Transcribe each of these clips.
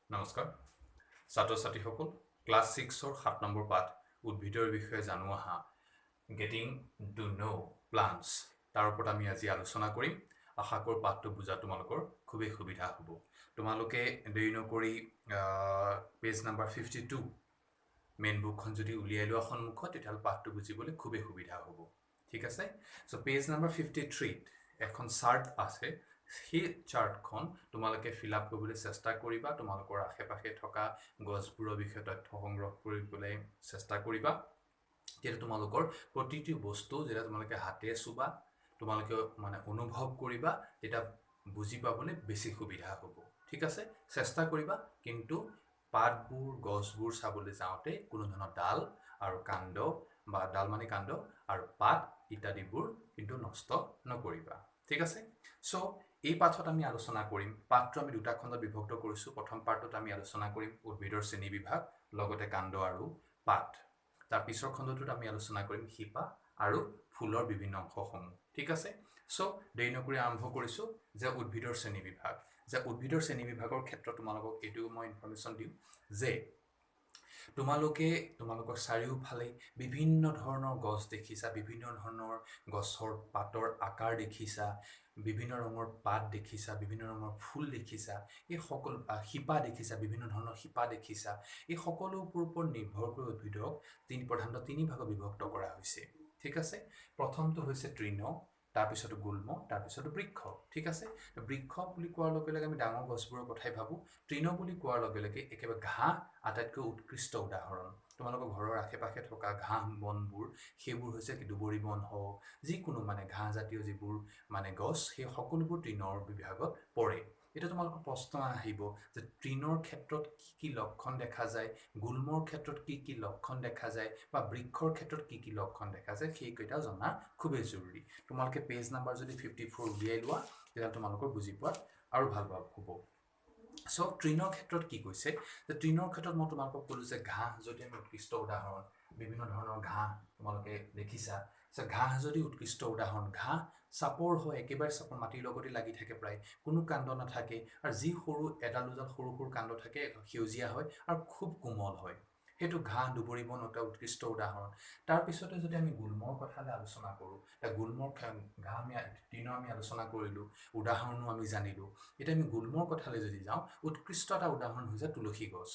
নমস্কাৰ ছাত্ৰ ছাত্ৰীসকল ক্লাছ 6ৰ 7 নম্বৰ পাঠ উদ্ভিদৰ বিষয়ে জানো আহা গেটিং টু নো প্লান্টছ তাৰ ওপৰত আমি আজি আলোচনা কৰিম আশা কৰোঁ পাঠটো বুজা তোমালোকৰ খুবেই সুবিধা হ'ব তোমালোকে দেৰি নকৰি পেজ নাম্বাৰ 52 মেইন বুকখন যদি উলিয়াই লোৱা সন্মুখত তেতিয়াহ'লে পাঠটো বুজিবলৈ খুবেই সুবিধা হ'ব ঠিক আছে সো পেজ নাম্বাৰ 53 এখন চাৰ্ট আছে সেই চাৰ্টখন তোমালোকে ফিল আপ কৰিবলৈ চেষ্টা কৰিবা তোমালোকৰ আশে-পাশে থকা গছবোৰৰ বিষয়ে তথ্য সংগ্ৰহ কৰিবলৈ চেষ্টা কৰিবা তেতিয়া তোমালোকৰ প্ৰতিটো বস্তু যেটা তোমালোকে হাতে চুবা তোমালোকে মানে অনুভৱ কৰিবা এটা বুজি পাবলৈ বেছি সুবিধা হ'ব ঠিক আছে চেষ্টা কৰিবা কিন্তু পাতবোৰ গছবোৰ চাবলৈ যাওঁতে কোনো ধৰণৰ ডাল আৰু কাণ্ড বা ডাল মানে কাণ্ড আৰু পাত ইত্যাদিবোৰ কিন্তু নষ্ট নকৰিবা ঠিক আছে সো এই পাঠত আমি আলোচনা কৰিম পাঠটো আমি দুটা খণ্ডত বিভক্ত কৰিছো প্ৰথম পাঠটোত আমি আলোচনা কৰিম উদ্ভিদৰ শ্ৰেণী বিভাগ লগতে কাণ্ড আৰু পাত তাৰ পিছৰ খণ্ডটোত আমি আলোচনা কৰিম শিপা আৰু ফুলৰ বিভিন্ন অংশসমূহ ঠিক আছে সো দেৰি নকৰি আৰম্ভ কৰিছো যে উদ্ভিদৰ শ্ৰেণী বিভাগ যে উদ্ভিদৰ শ্ৰেণী বিভাগৰ ক্ষেত্ৰত তোমালোকক এইটো মই ইনফৰমেশ্যন দিম যে তোমালোকৰ চাৰিওফালে বিভিন্ন ধৰণৰ গছ দেখিছা বিভিন্ন ধৰণৰ গছৰ পাতৰ আকাৰ দেখিছা বিভিন্ন ৰঙৰ পাত দেখিছা বিভিন্ন ৰঙৰ ফুল দেখিছা এই সকলো শিপা দেখিছা বিভিন্ন ধৰণৰ শিপা দেখিছা এই সকলোবোৰ ওপৰত নিৰ্ভৰ কৰি উদ্ভিদক প্ৰধানতঃ তিনি ভাগত বিভক্ত কৰা হৈছে ঠিক আছে প্ৰথমটো হৈছে তৃণ তাৰপিছত গুল্ম তাৰপিছত বৃক্ষ ঠিক আছে বৃক্ষ বুলি কোৱাৰ লগে লগে আমি ডাঙৰ গছবোৰৰ কথাই ভাবো তৃণ বুলি কোৱাৰ লগে লগে একেবাৰে ঘাঁহ আটাইতকৈ উৎকৃষ্ট উদাহৰণ তোমালোকৰ ঘৰৰ আশে-পাশে থকা ঘাঁহ বনবোৰ সেইবোৰ হৈছে দুবৰি বন হওক যিকোনো মানে ঘাঁহ জাতীয় যিবোৰ মানে গছ সেই সকলোবোৰ তৃণৰ বিভাগত পৰে এটা তোমালোকৰ প্ৰশ্ন আহিব যে তৃণৰ ক্ষেত্ৰত কি লক্ষণ দেখা যায় গুল্মৰ ক্ষেত্ৰত কি লক্ষণ দেখা যায় বা বৃক্ষৰ ক্ষেত্ৰত কি লক্ষণ দেখা যায় সেইকেইটা জনা খুবেই জৰুৰী তোমালোকে পেজ নাম্বাৰ যদি 54 উলিয়াই লোৱা তেতিয়া তোমালোকৰ বুজি পোৱাত আৰু ভাল হ'ব সো তৃণৰ ক্ষেত্ৰত কি কৈছে যে তৃণৰ ক্ষেত্ৰত মই তোমালোকক ক'লো যে ঘাঁহ যদি আমি উৎকৃষ্ট উদাহৰণ বিভিন্ন ধৰণৰ ঘাঁহ তোমালোকে দেখিছা যে ঘাঁহ যদি উৎকৃষ্ট উদাহৰণ ঘাঁহ চাপৰ হয় একেবাৰে চাপৰ মাটিৰ লগতে লাগি থাকে প্ৰায় কোনো কাণ্ড নাথাকে আৰু যি সৰু এডাল দুডাল সৰু সৰু কাণ্ড থাকে সেউজীয়া হয় আৰু খুব কোমল হয় সেইটো ঘাঁহ দুবৰি বন এটা উৎকৃষ্ট উদাহৰণ তাৰ পিছতে যদি আমি গুল্মৰ কথালৈ আলোচনা কৰোঁ গুল্মৰ ঘাঁহ আমি তৃণ আমি আলোচনা কৰিলোঁ উদাহৰণো আমি জানিলোঁ এতিয়া আমি গুল্মৰ কথালৈ যদি যাওঁ উৎকৃষ্ট এটা উদাহৰণ হৈছে তুলসী গছ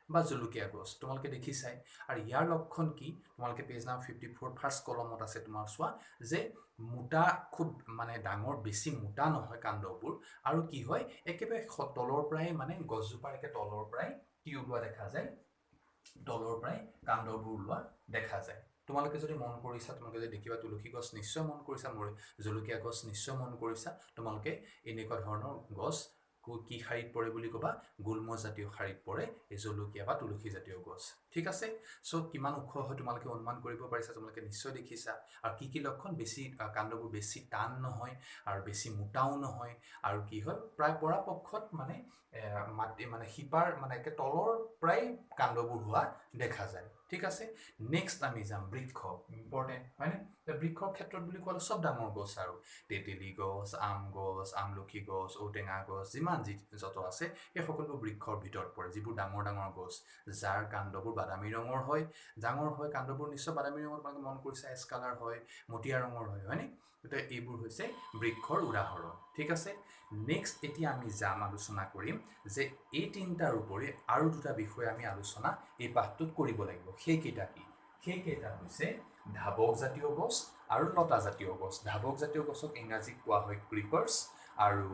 বা জলকীয়া গছ তোমালোকে দেখিছাই আৰু ইয়াৰ লক্ষণ কি তোমালোকে পেজ নাম্বাৰ 54 ফাৰ্ষ্ট কলমত আছে তোমাৰ চোৱা যে মোটা খুব মানে ডাঙৰ বেছি মোটা নহয় কাণ্ডবোৰ আৰু কি হয় একেবাৰে তলৰ পৰাই মানে গছজোপাৰ একে তলৰ পৰাই কি ওলোৱা দেখা যায় তলৰ পৰাই কাণ্ডবোৰ ওলোৱা দেখা যায় তোমালোকে যদি মন কৰিছা তোমালোকে যদি দেখিবা তুলসী গছ নিশ্চয় মন কৰিছা মোৰ জলকীয়া গছ নিশ্চয় মন কৰিছা তোমালোকে এনেকুৱা ধৰণৰ গছ কি শাৰীত পৰে বুলি কবা গুল্ম জাতীয় শাৰীত পৰে এই জলকীয়া বা তুলসী জাতীয় গছ ঠিক আছে সো কিমান ওখ হয় তোমালোকে অনুমান কৰিব পাৰিছা তোমালোকে নিশ্চয় দেখিছা আৰু কি লক্ষণ বেছি কাণ্ডবোৰ বেছি টান নহয় আৰু বেছি মোটাও নহয় আৰু কি হয় প্ৰায় পৰাপক্ষত মানে মাটি মানে শিপাৰ মানে একে তলৰ প্ৰায় কাণ্ডবোৰ হোৱা দেখা যায় ঠিক আছে নেক্সট আমি যাম বৃক্ষ ইম্পৰ্টেণ্ট হয়নে বৃক্ষৰ ক্ষেত্ৰত বুলি ক'লে সব ডাঙৰ গছ আৰু তেতেলী গছ আম গছ আমলখি গছ ঔটেঙা গছ যিমান যত আছে এই সকলো বৃক্ষৰ ভিতৰত পৰে যিবোৰ ডাঙৰ ডাঙৰ গছ যাৰ কাণ্ডবোৰ বাদামী ৰঙৰ হয় ডাঙৰ হয় কাণ্ডবোৰ নিশ্চয় বাদামী ৰঙৰ তোমালোকে মন কৰিছা এছ কালাৰ হয় মটিয়া ৰঙৰ হয় হয়নে গতিকে এইবোৰ হৈছে বৃক্ষৰ উদাহৰণ ঠিক আছে নেক্সট এতিয়া আমি যাম আলোচনা কৰিম যে এই তিনিটাৰ উপৰি আৰু দুটা বিষয় আমি আলোচনা এই পাঠটোত কৰিব লাগিব সেইকেইটা কি সেইকেইটা হৈছে ধাবক জাতীয় গছ আৰু লতা জাতীয় গছ ধাবক জাতীয় গছক ইংৰাজীত কোৱা হয় ক্ৰিপাৰ্ছ আৰু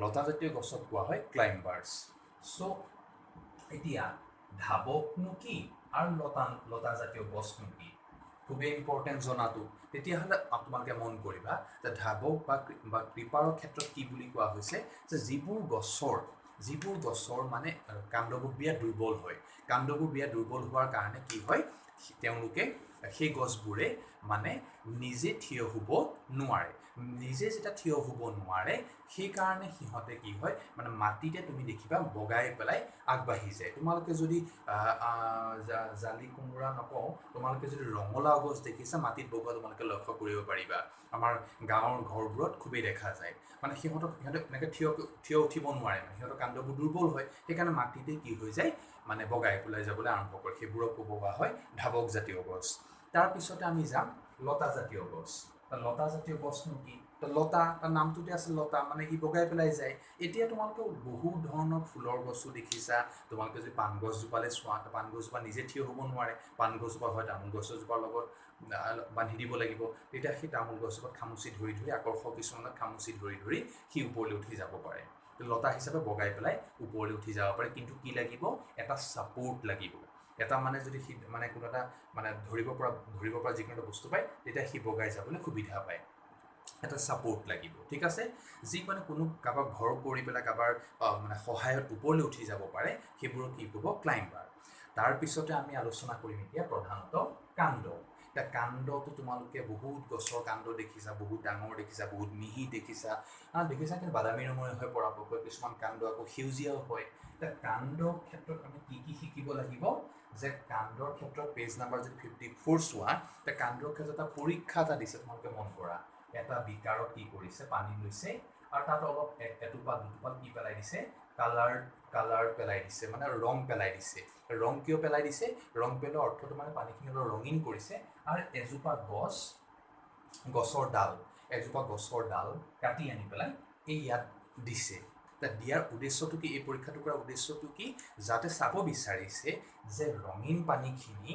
লতা জাতীয় গছক কোৱা হয় ক্লাইম্বাৰ্ছ সো এতিয়া ধাবকনো কি আৰু লতা জাতীয় গছনো কি খুবেই ইম্পৰ্টেণ্ট জনাটো তেতিয়াহ'লে তোমালোকে মন কৰিবা যে ধাবক বা ক্ৰিপাৰৰ ক্ষেত্ৰত কি বুলি কোৱা হৈছে যে যিবোৰ গছৰ মানে কাণ্ডবোৰ বিৰাট দুৰ্বল হয় কাণ্ডবোৰ বিৰাট দুৰ্বল হোৱাৰ কাৰণে কি হয় তেওঁলোকে সেই গছবোৰে মানে নিজে থিয় হ'ব নোৱাৰে নিজে যেতিয়া থিয় হ'ব নোৱাৰে সেইকাৰণে সিহঁতে কি হয় মানে মাটিতে তুমি দেখিবা বগাই পেলাই আগবাঢ়ি যায় তোমালোকে যদি জালি কোমোৰা নকওঁ তোমালোকে যদি ৰঙালাও গছ দেখিছা মাটিত বগোৱা তোমালোকে লক্ষ্য কৰিব পাৰিবা আমাৰ গাঁৱৰ ঘৰবোৰত খুবেই দেখা যায় মানে সিহঁতে এনেকৈ থিয় উঠিব নোৱাৰে মানে সিহঁতৰ কাণ্ডবোৰ দুৰ্বল হয় সেইকাৰণে মাটিতে কি হৈ যায় মানে বগাই পেলাই যাবলৈ আৰম্ভ কৰে সেইবোৰক ক'ব হয় ধাৱক জাতীয় গছ তাৰপিছতে আমি যাম লতা জাতীয় গছ লতা জাতীয় গছনো কি লতা তাৰ নামটোতে আছে লতা মানে ই বগাই পেলাই যায় এতিয়া তোমালোকে বহুত ধৰণৰ ফুলৰ গছো দেখিছা তোমালোকে যদি পাণ গছজোপালৈ চোৱা পাণ গছজোপা নিজে থিয় হ'ব নোৱাৰে পাণ গছজোপা হয় তামোল গছজোপাৰ লগত বান্ধি দিব লাগিব তেতিয়া সেই তামোল গছজোপাত খামুচি ধৰি আকৰ্ষক কিছুমানত খামুচি ধৰি সি ওপৰলৈ উঠি যাব পাৰে লতা হিচাপে বগাই পেলাই ওপৰলৈ উঠি যাব পাৰে কিন্তু কি লাগিব এটা ছাপোৰ্ট লাগিব এটা মানে যদি সি মানে কোনো এটা মানে ধৰিব পৰা যিকোনো এটা বস্তু পায় তেতিয়া সি বগাই যাবলৈ সুবিধা পায় এটা ছাপোৰ্ট লাগিব ঠিক আছে যি মানে কোনো কাৰোবাৰ ঘৰ কৰি পেলাই কাৰোবাৰ মানে সহায়ত ওপৰলৈ উঠি যাব পাৰে সেইবোৰক কি ক'ব ক্লাইম্বাৰ তাৰপিছতে আমি আলোচনা কৰিম এতিয়া প্ৰধানতঃ কাণ্ড এতিয়া কাণ্ডটো তোমালোকে বহুত গছৰ কাণ্ড দেখিছা বহুত ডাঙৰ দেখিছা বহুত মিহি দেখিছা দেখিছা কিন্তু বাদামী ৰঙৰ হৈ পৰাপক্ষত কিছুমান কাণ্ড আকৌ সেউজীয়াও হয় এতিয়া কাণ্ডৰ ক্ষেত্ৰত আমি কি শিকিব লাগিব যে কাণ্ডৰ ক্ষেত্ৰত পেজ নাম্বাৰ যদি 54 চোৱা এতিয়া কাণ্ডৰ ক্ষেত্ৰত এটা পৰীক্ষা এটা দিছে তোমালোকে মন কৰা এটা বিকাৰত কি কৰিছে পানী লৈছে আৰু তাত অলপ এটোপাল দুটোপাল কি পেলাই দিছে কালাৰ পেলাই দিছে মানে ৰং পেলাই দিছে ৰং কিয় পেলাই দিছে ৰং পেলোৱাৰ অৰ্থটো মানে পানীখিনি অলপ ৰঙীন কৰিছে আৰু এজোপা গছৰ ডাল কাটি আনি পেলাই এই ইয়াত দিছে দিয়াৰ উদ্দেশ্যটো কি এই পৰীক্ষাটো কৰাৰ উদ্দেশ্যটো কি যাতে চাব বিচাৰিছে যে ৰঙীন পানীখিনি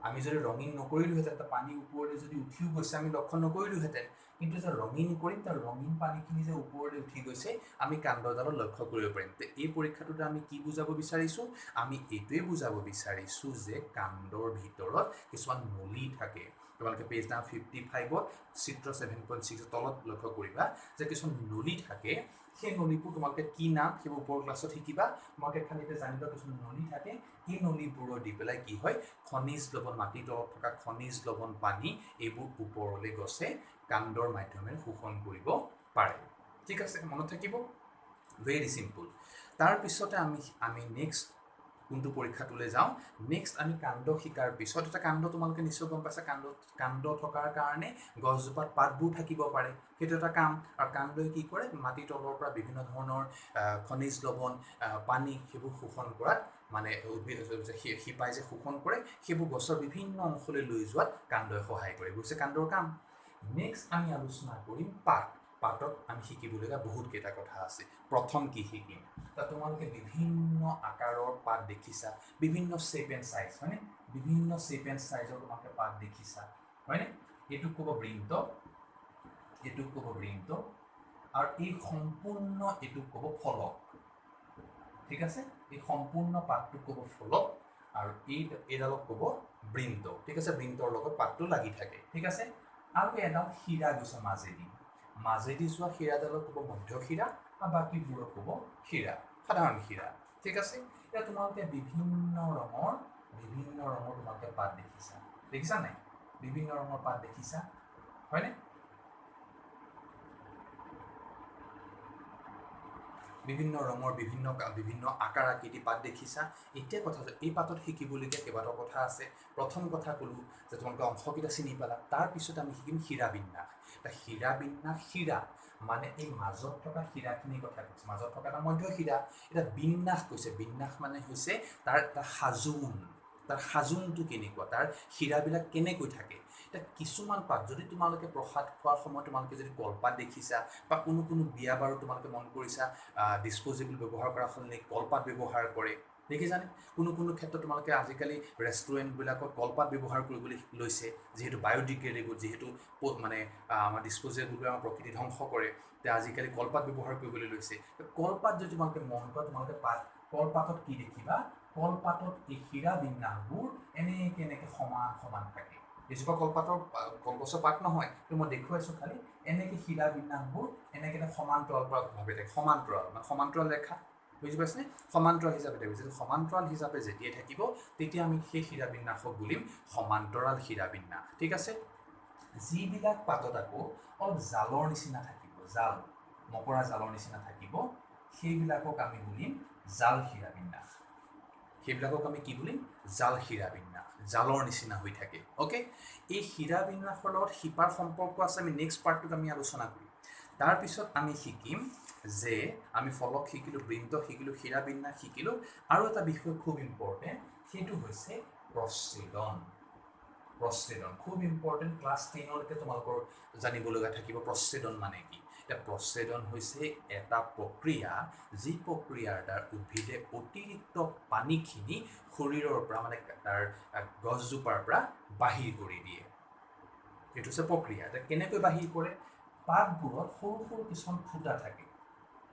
আমি যদি ৰঙীন নকৰিলোহেঁতেন পানী ওপৰলৈ যদি উঠিও গৈছে আমি লক্ষ্য নকৰিলোহেঁতেন কিন্তু যে ৰঙীন কৰিম তাৰ ৰঙীন পানীখিনি যে ওপৰলৈ উঠি গৈছে আমি কাণ্ডডালত লক্ষ্য কৰিব পাৰিম এই পৰীক্ষাটোতে আমি কি বুজাব বিচাৰিছোঁ আমি এইটোৱে বুজাব বিচাৰিছোঁ যে কাণ্ডৰ ভিতৰত কিছুমান নলী থাকে তোমালোকে পেজ নাম্বাৰ 55ত চিত্ৰ 7.6 তলত লক্ষ্য কৰিবা যে কিছুমান নলী থাকে সেই নলীবোৰ তোমালোকে কি নাম সেইবোৰ ওপৰৰ ক্লাছত শিকিবা তোমালোকে খালি এতিয়া জানিবা কিছুমান নলী থাকে এই নলীবোৰৰ দি পেলাই কি হয় খনিজ লৱণ মাটিৰ তলত থকা খনিজ লৱণ পানী এইবোৰ ওপৰলৈ গছে কাণ্ডৰ মাধ্যমেৰে শোষণ কৰিব পাৰে ঠিক আছে মনত থাকিব ভেৰি চিম্পল তাৰপিছতে আমি নেক্সট কোনটো পৰীক্ষাটোলৈ যাওঁ নেক্সট আমি কাণ্ড শিকাৰ পিছত এটা কাণ্ড তোমালোকে নিশ্চয় গম পাইছা কাণ্ড থকাৰ কাৰণে গছজোপাত পাতবোৰ থাকিব পাৰে সেইটো এটা কাম আৰু কাণ্ডই কি কৰে মাটিৰ তলৰ পৰা বিভিন্ন ধৰণৰ খনিজ লৱণ পানী সেইবোৰ শোষণ কৰাত মানে শিপাই যে শোষণ কৰে সেইবোৰ গছৰ বিভিন্ন অংশলৈ লৈ যোৱাত কাণ্ডই সহায় কৰে বুজিছে কাণ্ডৰ কাম নেক্সট আমি আলোচনা কৰিম পাতত আমি শিকিবলগীয়া বহুতকেইটা কথা আছে প্ৰথম কি শিকিম তোমালোকে বিভিন্ন আকাৰৰ পাত দেখিছা বিভিন্ন শ্বেপ এণ্ড চাইজ হয়নে বিভিন্ন শ্বেপ এণ্ড চাইজৰ তোমালোকে পাত দেখিছা হয়নে এইটোক ক'ব বৃন্ত আৰু এই সম্পূৰ্ণ এইটোক ক'ব ফলক ঠিক আছে এই সম্পূৰ্ণ পাতটোক ক'ব ফলক আৰু এইডালক ক'ব বৃন্ত ঠিক আছে বৃন্তৰ লগত পাতটো লাগি থাকে ঠিক আছে আৰু এডাল শিৰা গৈছে মাজেদি যোৱা শিৰাডালক ক'ব মধ্য শিৰা আৰু বাকীবোৰক ক'ব শিৰা সাধাৰণ শিৰা ঠিক আছে এতিয়া তোমালোকে বিভিন্ন ৰঙৰ তোমালোকে পাত দেখিছা নাই বিভিন্ন ৰঙৰ পাত দেখিছা হয়নে বিভিন্ন ৰঙৰ বিভিন্ন আকাৰ আকৃতি পাত দেখিছা এতিয়া কথা এই পাতত শিকিবলগীয়া কেইবাটাও কথা আছে প্ৰথম কথা ক'লোঁ যে তোমালোকে অংশকেইটা চিনি পালা তাৰপিছত আমি শিকিম শিৰাবিন্যাস শিৰা মানে এই মাজত থকা শিৰাখিনিৰ কথা কৈছে মাজত থকা এটা মধ্য শিৰা এটা বিন্যাস কৈছে বিন্যাস মানে হৈছে তাৰ এটা সাজোনটো কেনেকুৱা তাৰ শিৰাবিলাক কেনেকৈ থাকে এতিয়া কিছুমান পাত যদি তোমালোকে প্ৰসাদ খোৱাৰ সময়ত তোমালোকে যদি কলপাত দেখিছা বা কোনো বিয়া বাৰু তোমালোকে মন কৰিছা ডিছপ'জেবল ব্যৱহাৰ কৰাৰ সলনি কলপাত ব্যৱহাৰ কৰে দেখিছানে কোনো ক্ষেত্ৰত তোমালোকে আজিকালি ৰেষ্টুৰেণ্টবিলাকত কলপাত ব্যৱহাৰ কৰিবলৈ লৈছে যিহেতু বায়'ডিগ্ৰেডেবল যিহেতু মানে আমাৰ ডিছপ'জেবলবোৰে আমাৰ প্ৰকৃতি ধ্বংস কৰে এতিয়া আজিকালি কলপাত ব্যৱহাৰ কৰিবলৈ লৈছে কলপাত যদি তোমালোকে মন কৰা তোমালোকে কলপাতত কি দেখিবা কলপাতত এই শিৰাবিন্যাসবোৰ এনেকৈ সমান থাকে এজোপা কলগছৰ পাত নহয় কিন্তু মই দেখুৱাইছোঁ খালি এনেকৈ শিৰাবিন্যাসবোৰ এনেকৈ সমান্তৰালভাৱে থাকে সমান্তৰাল ৰেখা বুজি পাইছেনে সমান্তৰাল হিচাপে থাকিব যদি সমান্তৰাল হিচাপে যেতিয়া থাকিব তেতিয়া আমি সেই শিৰাবিন্যাসক বুলিম সমান্তৰাল শিৰাবিন্যাস ঠিক আছে যিবিলাক পাতত আকৌ অলপ জালৰ নিচিনা থাকিব জাল মকৰা জালৰ নিচিনা থাকিব সেইবিলাকক আমি বুলিম জাল শিৰাবিন্যাস সেইবিলাকক আমি কি বুলিম জাল শিৰাবিন্যাস জালৰ নিচিনা হৈ থাকে ওকে এই শিৰাবিন্যাসৰ লগত শিপাৰ সম্পৰ্ক আছে আমি নেক্সট পাৰ্টটোত আমি আলোচনা কৰিম তাৰপিছত আমি শিকিম যে আমি ফলক শিকিলোঁ বৃন্ত শিকিলোঁ শিৰাবিন্যাস শিকিলোঁ আৰু এটা বিষয় খুব ইম্পৰ্টেণ্ট সেইটো হৈছে প্ৰচ্ছেদন প্ৰচ্ছেদন খুব ইম্পৰ্টেণ্ট ক্লাছ 10লৈকে তোমালোকৰ জানিবলগা থাকিব প্ৰচ্ছেদন মানে কি এতিয়া প্ৰচ্ছেদন হৈছে এটা প্ৰক্ৰিয়া যি প্ৰক্ৰিয়াৰ দ্বাৰা উদ্ভিদে অতিৰিক্ত পানীখিনি শৰীৰৰ পৰা মানে তাৰ গছজোপাৰ পৰা বাহিৰ কৰি দিয়ে এইটো হৈছে প্ৰক্ৰিয়া এতিয়া কেনেকৈ বাহিৰ কৰে পাতবোৰত সৰু সৰু কিছুমান ফুটা থাকে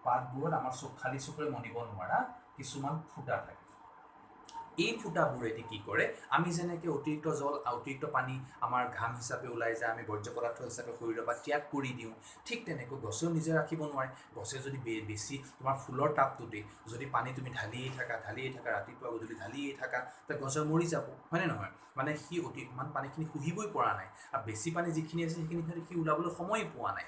পাতবোৰত আমাৰ খালী চকুৰে মনিব নোৱাৰা কিছুমান ফুটা থাকে এই ফুটাবোৰেদি কি কৰে আমি যেনেকৈ অতিৰিক্ত জল অতিৰিক্ত পানী আমাৰ ঘাম হিচাপে ওলাই যায় আমি বৰ্জ্য পদাৰ্থ হিচাপে শৰীৰৰ পৰা ত্যাগ কৰি দিওঁ ঠিক তেনেকৈ গছেও নিজে ৰাখিব নোৱাৰে গছে যদি বেছি তোমাৰ ফুলৰ টাবটোতে যদি পানী তুমি ঢালিয়েই থাকা ৰাতিপুৱা গধূলি ঢালিয়েই থাকা তেতিয়া গছে মৰি যাব হয়নে নহয় মানে সি ইমান পানীখিনি শুহিবই পৰা নাই আৰু বেছি পানী যিখিনি আছে সেইখিনি সি ওলাবলৈ সময় পোৱা নাই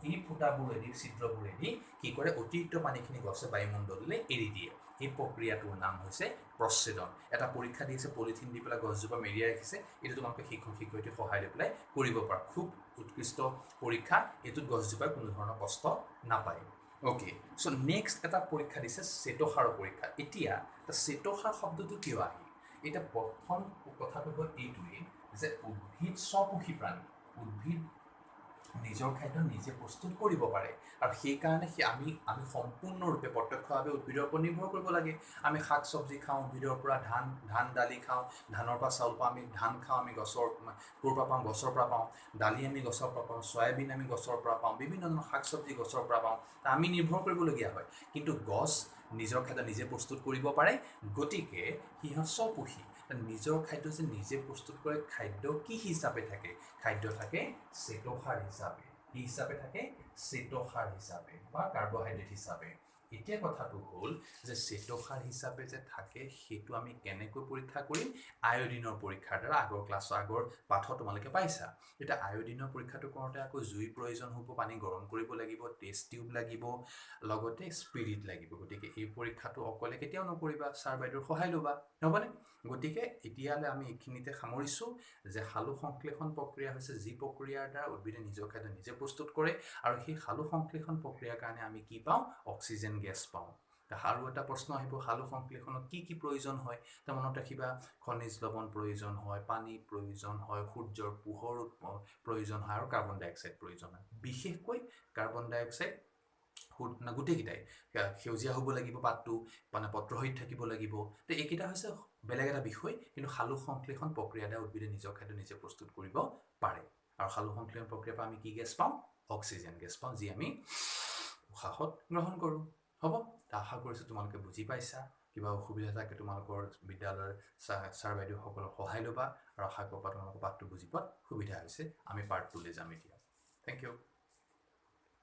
এই ফুটাবোৰেদি ছিদ্ৰবোৰেদি কি কৰে অতিৰিক্ত পানীখিনি গছে বায়ুমণ্ডললৈ এৰি দিয়ে এই প্ৰক্ৰিয়াটোৰ নাম হৈছে প্ৰচ্ছেদন এটা পৰীক্ষা দিছে পলিথিন দি পেলাই গছজোপা মেৰিয়াই ৰাখিছে এইটো তোমালোকে শিক্ষক শিক্ষয়িত্ৰীৰ সহায় লৈ পেলাই কৰিব পাৰা খুব উৎকৃষ্ট পৰীক্ষা এইটোত গছজোপাই কোনো ধৰণৰ কষ্ট নাপায় অ'কে চ' নেক্সট এটা পৰীক্ষা দিছে চেতসাৰৰ পৰীক্ষা এতিয়া চেতসাৰ শব্দটো কিয় আহিল এতিয়া প্ৰথম কথাটো হ'ল এইটোৱেই যে উদ্ভিদ স্বকোষী প্ৰাণী উদ্ভিদ নিজৰ খাদ্য নিজে প্ৰস্তুত কৰিব পাৰে আৰু সেইকাৰণে আমি সম্পূৰ্ণৰূপে প্ৰত্যক্ষভাৱে উদ্ভিদৰ ওপৰত নিৰ্ভৰ কৰিব লাগে আমি শাক চব্জি খাওঁ উদ্ভিদৰ পৰা ধান দালি খাওঁ ধানৰ পৰা চাউল পাওঁ আমি ধান খাওঁ আমি গছৰ পৰা পাওঁ গছৰ পৰা পাওঁ দালি আমি গছৰ পৰা পাওঁ চয়াবিন আমি গছৰ পৰা পাওঁ বিভিন্ন ধৰণৰ শাক চব্জি গছৰ পৰা পাওঁ আমি নিৰ্ভৰ কৰিবলগীয়া হয় কিন্তু গছ নিজৰ খাদ্য নিজে প্ৰস্তুত কৰিব পাৰে গতিকে সিহঁত স্বকোষী নিজৰ খাদ্য যে নিজে প্ৰস্তুত কৰে খাদ্য কি হিচাপে থাকে খাদ্য থাকে চেতসাৰ হিচাপে কি হিচাপে থাকে চেতসাৰ হিচাপে বা কাৰ্বহাইড্ৰেট হিচাপে এতিয়া কথাটো হ'ল যে চেতসাৰ হিচাপে যে থাকে সেইটো আমি কেনেকৈ পৰীক্ষা কৰিম আয়োডিনৰ পৰীক্ষাৰ দ্বাৰা আগৰ পাঠত তোমালোকে পাইছা এতিয়া আয়োডিনৰ পৰীক্ষাটো কৰোঁতে আকৌ জুইৰ প্ৰয়োজন হ'ব পানী গৰম কৰিব লাগিব টেষ্ট টিউব লাগিব লগতে স্পিৰিট লাগিব গতিকে এই পৰীক্ষাটো অকলে কেতিয়াও নকৰিবা ছাৰ বাইদেউৰ সহায় ল'বা নহ'বনে গতিকে এতিয়ালৈ আমি এইখিনিতে সামৰিছোঁ যে সালোক সংশ্লেষণ প্ৰক্ৰিয়া হৈছে যি প্ৰক্ৰিয়াৰ দ্বাৰা উদ্ভিদে নিজৰ খাদ্য নিজে প্ৰস্তুত কৰে আৰু সেই সালোক সংশ্লেষণ প্ৰক্ৰিয়াৰ কাৰণে আমি কি পাওঁ অক্সিজেন গেছ পাওঁ আৰু এটা প্ৰশ্ন আহিব সালোক সংশ্লেষণত কি প্ৰয়োজন হয় তাৰ মনত ৰাখিবা খনিজ লৱণ প্ৰয়োজন হয় পানী প্ৰয়োজন হয় সূৰ্যৰ পোহৰ প্ৰয়োজন হয় আৰু কাৰ্বন ডাই অক্সাইড প্ৰয়োজন হয় বিশেষকৈ কাৰ্বন ডাই অক্সাইড গোটেইকেইটাই সেউজীয়া হ'ব লাগিব পাতটো মানে পত্ৰসহিত থাকিব লাগিব তো এইকেইটা হৈছে বেলেগ এটা বিষয় কিন্তু সালোক সংশ্লেষণ প্ৰক্ৰিয়া দ্বাৰা উদ্ভিদে নিজৰ খাদ্য নিজে প্ৰস্তুত কৰিব পাৰে আৰু সালোক সংশ্লেষণ প্ৰক্ৰিয়াৰ পৰা আমি কি গেছ পাওঁ অক্সিজেন গেছ পাওঁ যি আমি উশাহত গ্ৰহণ কৰোঁ হ'ব আশা কৰিছোঁ তোমালোকে বুজি পাইছা কিবা অসুবিধা থাকে তোমালোকৰ বিদ্যালয়ৰ ছাৰ বাইদেউসকলৰ সহায় ল'বা আৰু আশা কৰা তোমালোকৰ পাঠটো বুজি পোৱাত সুবিধা হৈছে আমি পাৰ্ট 2লৈ যাম এতিয়া থেংক ইউ